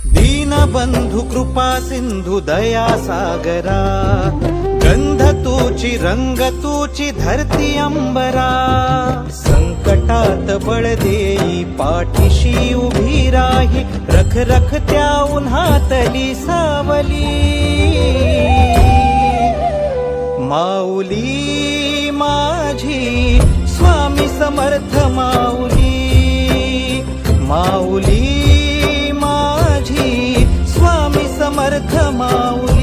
दीनबंधु कृपा सिंधु दया सागरा, गंध तूची रंग तूची धरती अंबरा, संकटात बळ देई पाठीशी उभी राही, रख रख त्या उन्हातली सावली, माऊली माझी स्वामी समर्थ माऊली, माऊली माझी स्वामी समर्थ माऊली.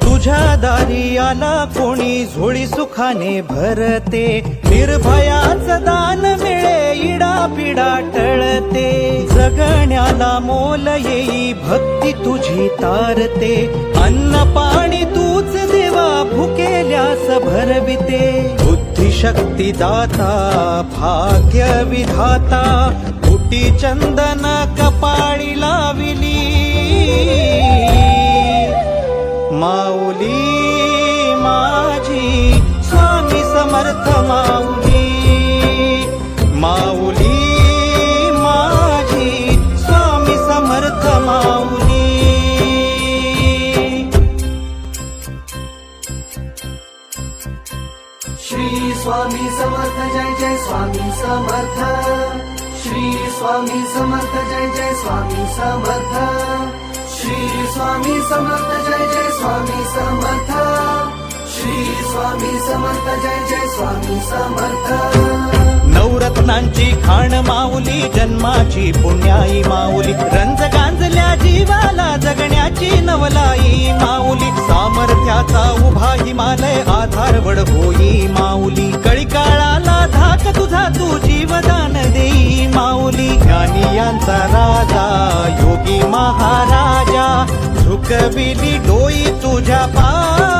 तुझ्या दारी आला कोणी झोळी सुखाने भरते, निर्भयाचं दान मिळे इडा पिडा टळते, जगण्याला मोल येई भक्ती तुझी तारते, अन्न पाणी तूच देवा भुकेल्यास भरविते, बुद्धिशक्ती दाता भाग्य विधाता, कुटी चंदन कपाळी लाविली, माऊली माझी स्वामी समर्थ माऊली, माऊली माझी स्वामी समर्थ माऊली. श्री स्वामी समर्थ जय जय स्वामी समर्थ, श्री स्वामी समर्थ जय जय स्वामी समर्थ, श्री स्वामी समर्थ जय जय स्वामी समर्थ, श्री स्वामी समर्थ जय जय स्वामी समर्थ. नवरत्नांची खाण माऊली, जन्माची पुण्याई माऊली, रंज गांजल्या जीवाला जगण्याची नवलाई माऊली, सामर्थ्याचा उभा हिमालय आधारवड होई माऊली, कळी काळाला धाक तुझा तू जीवदान देई माऊली, ज्ञानियांचा राजा योगी महाराजा, झुकविली डोई तुझ्या पाया,